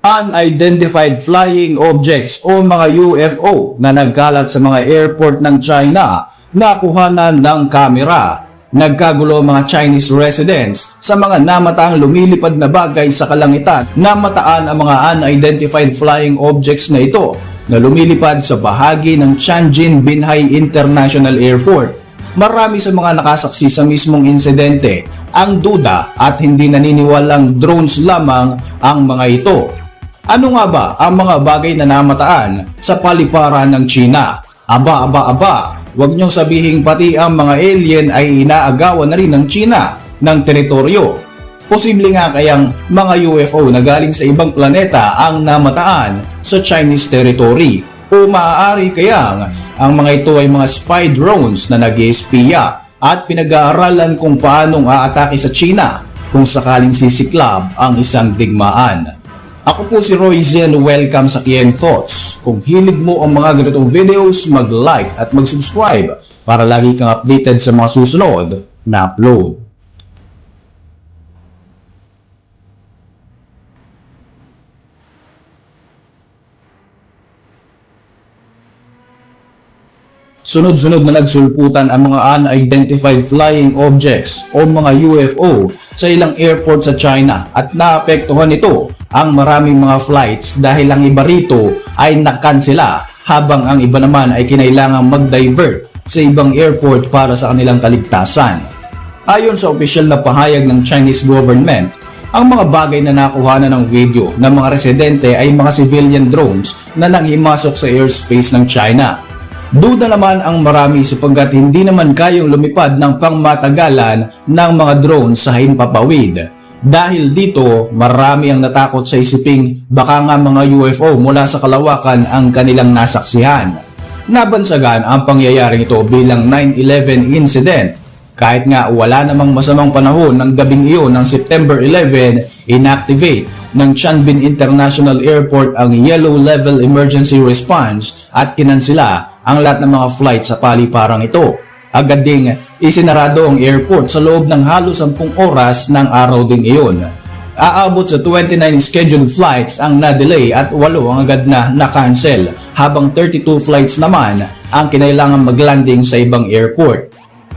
unidentified flying objects o mga UFO na nagkalat sa mga airport ng China na kuhanan ng kamera. Nagkagulo mga Chinese residents sa mga namataang lumilipad na bagay sa kalangitan. Namataan ang mga unidentified flying objects na ito na lumilipad sa bahagi ng Tianjin Binhai International Airport. Marami sa mga nakasaksi sa mismong insidente ang duda at hindi naniniwalang drones lamang ang mga ito. Ano nga ba ang mga bagay na namataan sa paliparan ng China? Aba, huwag niyong sabihing pati ang mga alien ay inaagawan na rin ng China ng teritoryo. Posible nga kayang mga UFO na galing sa ibang planeta ang namataan sa Chinese territory. O maaari kayang ang mga ito ay mga spy drones na nag-espiya at pinag-aaralan kung paanong aatake sa China kung sakaling sisiklab ang isang digmaan. Ako po si Roy Zen, welcome sa Kien Thoughts. Kung hilig mo ang mga ganitong videos, mag-like at mag-subscribe para lagi kang updated sa mga susunod na upload. Sunod-sunod na nagsulputan ang mga unidentified flying objects o mga UFO sa ilang airport sa China at naapektuhan ito ang maraming mga flights dahil ang iba rito ay nakansela habang ang iba naman ay kinailangang mag-divert sa ibang airport para sa kanilang kaligtasan. Ayon sa opisyal na pahayag ng Chinese government, ang mga bagay na nakuha ng video ng mga residente ay mga civilian drones na nanghimasok sa airspace ng China. Duda naman ang marami sapagkat hindi naman kayang lumipad ng pangmatagalan ng mga drones sa himpapawid. Dahil dito, marami ang natakot sa isiping baka nga mga UFO mula sa kalawakan ang kanilang nasaksihan. Nabansagan ang pangyayaring ito bilang 9/11 incident. Kahit nga wala namang masamang panahon ng gabing iyon ng September 11, inactivate ng Tianjin International Airport ang Yellow Level Emergency Response at kinansela ang lahat ng mga flight sa paliparang ito. Agad ding isinarado ang airport sa loob ng halos 10 oras ng araw ding iyon. Aabot sa 29 scheduled flights ang na-delay at 8 ang agad na na-cancel, habang 32 flights naman ang kinailangan maglanding sa ibang airport.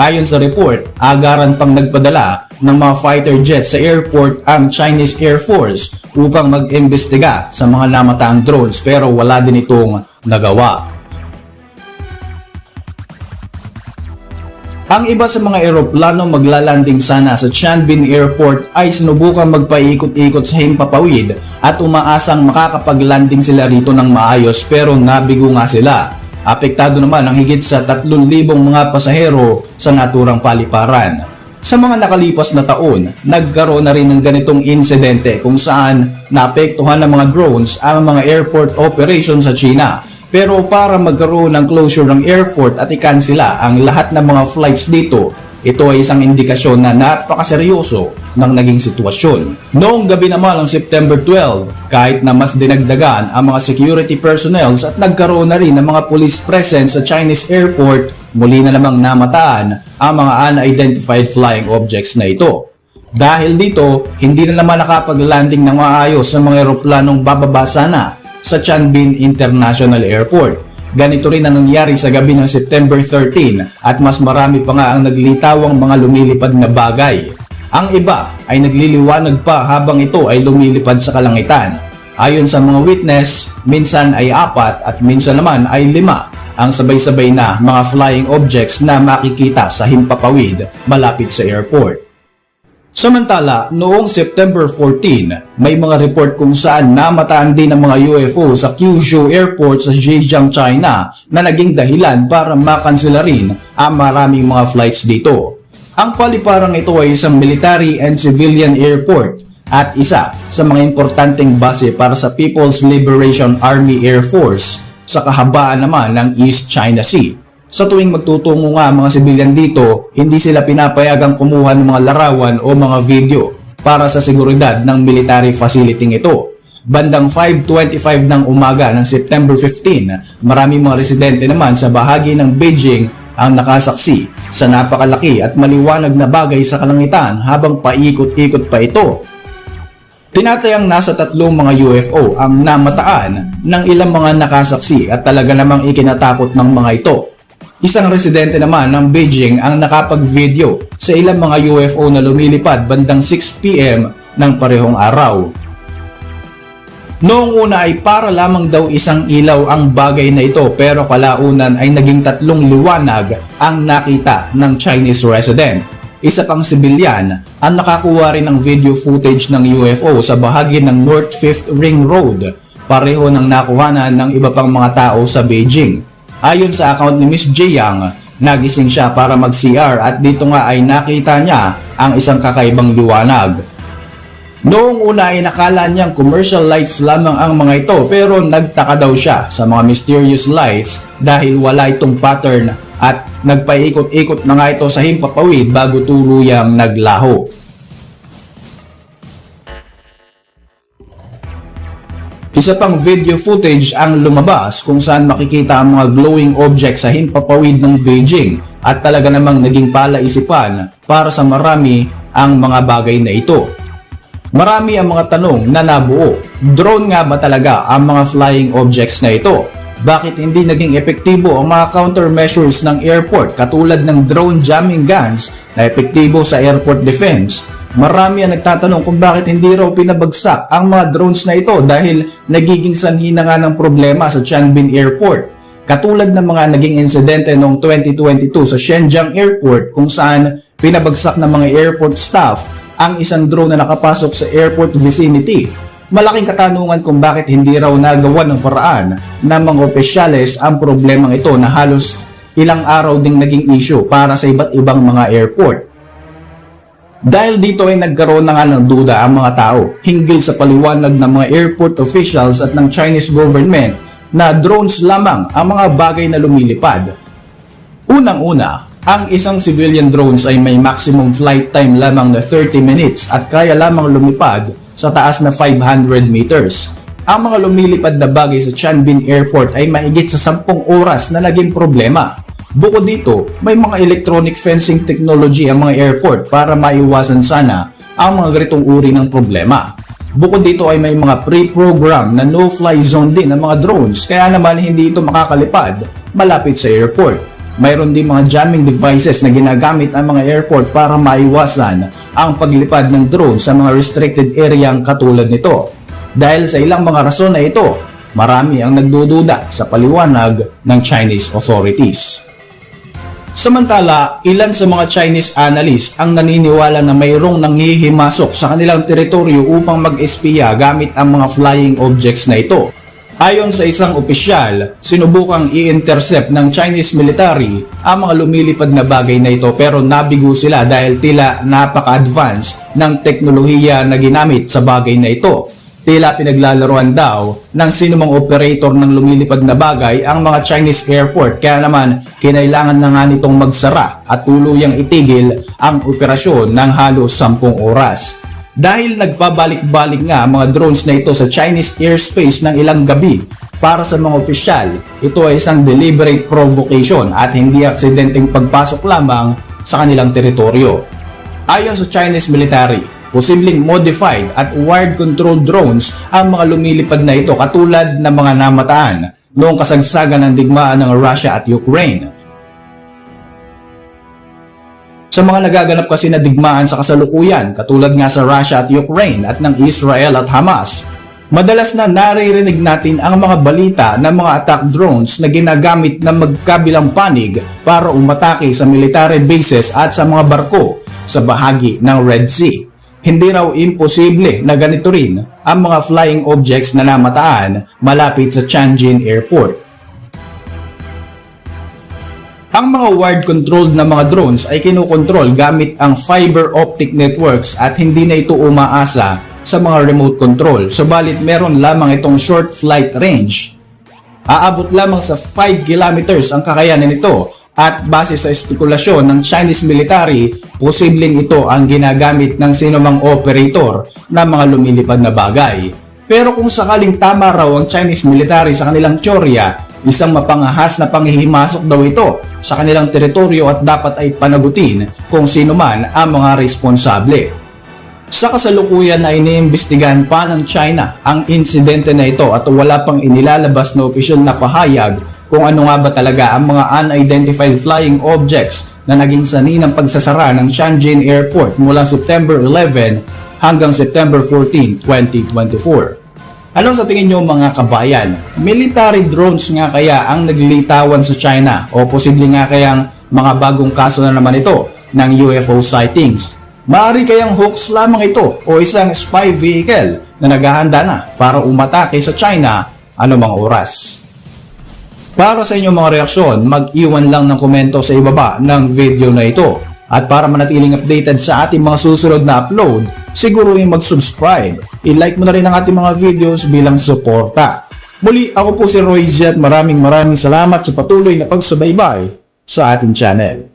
Ayon sa report, agaran pang nagpadala ng mga fighter jets sa airport ang Chinese Air Force upang mag-imbestiga sa mga namataang drones pero wala din itong nagawa. Ang iba sa mga eroplano maglalanding sana sa Tianjin Airport ay sinubukang magpaikot-ikot sa himpapawid at umaasang makakapaglanding sila rito ng maayos pero nabigo nga sila. Apektado naman ang higit sa 3,000 mga pasahero sa naturang paliparan. Sa mga nakalipas na taon, nagkaroon na rin ng ganitong insidente kung saan naapektuhan ng mga drones ang mga airport operations sa China. Pero para magkaroon ng closure ng airport at ikansela ang lahat ng mga flights dito, ito ay isang indikasyon na napakaseryoso ng naging sitwasyon. Noong gabi naman ng September 12, kahit na mas dinagdagan ang mga security personnel at nagkaroon na rin ng mga police presence sa Chinese airport, muli na namang namataan ang mga unidentified flying objects na ito. Dahil dito, hindi na naman nakapag-landing ng maayos sa mga eroplanong bababa sana sa Tianjin International Airport. Ganito rin ang nangyari sa gabi ng September 13 at mas marami pa nga ang naglitawang mga lumilipad na bagay. Ang iba ay nagliliwanag pa habang ito ay lumilipad sa kalangitan. Ayon sa mga witness, minsan ay 4 at minsan naman ay 5 ang sabay-sabay na mga flying objects na makikita sa himpapawid malapit sa airport. Samantala, noong September 14, may mga report kung saan namataan din ng mga UFO sa Kyushu Airport sa Zhejiang, China na naging dahilan para makansela rin ang maraming mga flights dito. Ang paliparang ito ay isang military and civilian airport at isa sa mga importanteng base para sa People's Liberation Army Air Force sa kahabaan naman ng East China Sea. Sa tuwing magtutungo nga ang mga sibilyan dito, hindi sila pinapayagang kumuha ng mga larawan o mga video para sa seguridad ng military facility ito. Bandang 5:25 ng umaga ng September 15, maraming mga residente naman sa bahagi ng Beijing ang nakasaksi sa napakalaki at maliwanag na bagay sa kalangitan habang paikot-ikot pa ito. Tinatayang nasa 3 mga UFO ang namataan ng ilang mga nakasaksi at talaga namang ikinatakot ng mga ito. Isang residente naman ng Beijing ang nakapag-video sa ilang mga UFO na lumilipad bandang 6 PM ng parehong araw. Noong una ay para lamang daw isang ilaw ang bagay na ito, pero kalaunan ay naging 3 liwanag ang nakita ng Chinese resident. Isa pang sibilyan ang nakakuha rin ng video footage ng UFO sa bahagi ng North 5th Ring Road, pareho ng nakuhanan ng iba pang mga tao sa Beijing. Ayon sa account ni Miss Jiang, nagising siya para mag-CR at dito nga ay nakita niya ang isang kakaibang liwanag. Noong una ay nakala niyang commercial lights lamang ang mga ito, pero nagtaka daw siya sa mga mysterious lights dahil wala itong pattern at nagpaikot-ikot na nga ito sa himpapawid bago tuluyang naglaho. Isa pang video footage ang lumabas kung saan makikita ang mga glowing objects sa himpapawid ng Beijing at talaga namang naging palaisipan para sa marami ang mga bagay na ito. Marami ang mga tanong na nabuo. Drone nga ba talaga ang mga flying objects na ito? Bakit hindi naging epektibo ang mga countermeasures ng airport katulad ng drone jamming guns na epektibo sa airport defense? Marami ang nagtatanong kung bakit hindi raw pinabagsak ang mga drones na ito dahil nagiging sanhi na nga ng problema sa Tianjin Airport. Katulad ng mga naging insidente noong 2022 sa Shenzhen Airport kung saan pinabagsak ng mga airport staff ang isang drone na nakapasok sa airport vicinity. Malaking katanungan kung bakit hindi raw nagawa ng paraan ng mga opisyales ang problemang ito na halos ilang araw ding naging issue para sa iba't ibang mga airport. Dahil dito ay nagkaroon na nga ng duda ang mga tao hinggil sa paliwanag ng mga airport officials at ng Chinese government na drones lamang ang mga bagay na lumilipad. Unang-una, ang isang civilian drones ay may maximum flight time lamang na 30 minutes at kaya lamang lumipad sa taas na 500 meters. Ang mga lumilipad na bagay sa Tianjin Airport ay mahigit sa 10 oras na naging problema. Bukod dito, may mga electronic fencing technology ang mga airport para maiwasan sana ang mga ganitong uri ng problema. Bukod dito ay may mga pre-program na no-fly zone din ng mga drones kaya naman hindi ito makakalipad malapit sa airport. Mayroon din mga jamming devices na ginagamit ang mga airport para maiwasan ang paglipad ng drone sa mga restricted area katulad nito. Dahil sa ilang mga rason na ito, marami ang nagdududa sa paliwanag ng Chinese authorities. Samantala, ilan sa mga Chinese analysts ang naniniwala na mayroong nanghihimasok sa kanilang teritoryo upang mag-espiya gamit ang mga flying objects na ito. Ayon sa isang opisyal, sinubukang i-intercept ng Chinese military ang mga lumilipad na bagay na ito pero nabigo sila dahil tila napaka-advance ng teknolohiya na ginamit sa bagay na ito. Tila pinaglalaroan daw ng sinumang operator ng lumilipad na bagay ang mga Chinese airport kaya naman kinailangan na nga nitong magsara at tuluyang itigil ang operasyon ng halos 10 oras. Dahil nagpabalik-balik nga ang mga drones na ito sa Chinese airspace ng ilang gabi, para sa mga opisyal, ito ay isang deliberate provocation at hindi aksidenteng pagpasok lamang sa kanilang teritoryo. Ayon sa Chinese military, posibleng modified at wired-controlled drones ang mga lumilipad na ito katulad ng mga namataan noong kasagsagan ng digmaan ng Russia at Ukraine. Sa mga nagaganap kasi na digmaan sa kasalukuyan, katulad nga sa Russia at Ukraine at ng Israel at Hamas, madalas na naririnig natin ang mga balita ng mga attack drones na ginagamit ng magkabilang panig para umatake sa military bases at sa mga barko sa bahagi ng Red Sea. Hindi raw imposible na ganito rin ang mga flying objects na namataan malapit sa Tianjin Airport. Ang mga wired-controlled na mga drones ay kinukontrol gamit ang fiber optic networks at hindi na ito umaasa sa mga remote control. Subalit meron lamang itong short flight range. Aabot lamang sa 5 kilometers ang kakayanan nito at base sa espekulasyon ng Chinese military, posibleng ito ang ginagamit ng sinumang operator na mga lumilipad na bagay. Pero kung sakaling tama raw ang Chinese military sa kanilang teorya, isang mapangahas na panghihimasok daw ito sa kanilang teritoryo at dapat ay panagutin kung sino man ang mga responsable. Sa kasalukuyan na iniimbestigahan pa ng China ang insidente na ito at wala pang inilalabas na opisyal na pahayag kung ano nga ba talaga ang mga unidentified flying objects na naging sanhi ng pagsasara ng Tianjin Airport mula September 11 hanggang September 14, 2024. Ano sa tingin nyo mga kabayan? Military drones nga kaya ang naglilitawan sa China o posible nga kayang mga bagong kaso na naman ito ng UFO sightings? Maaari kayang hoax lamang ito o isang spy vehicle na naghahanda na para umatake sa China anumang oras? Para sa inyong mga reaksyon, mag-iwan lang ng komento sa ibaba ng video na ito. At para manatiling updated sa ating mga susunod na upload, siguruhin mag-subscribe. I-like mo na rin ang ating mga videos bilang suporta. Muli, ako po si Roy Z. Maraming salamat sa patuloy na pagsubaybay sa ating channel.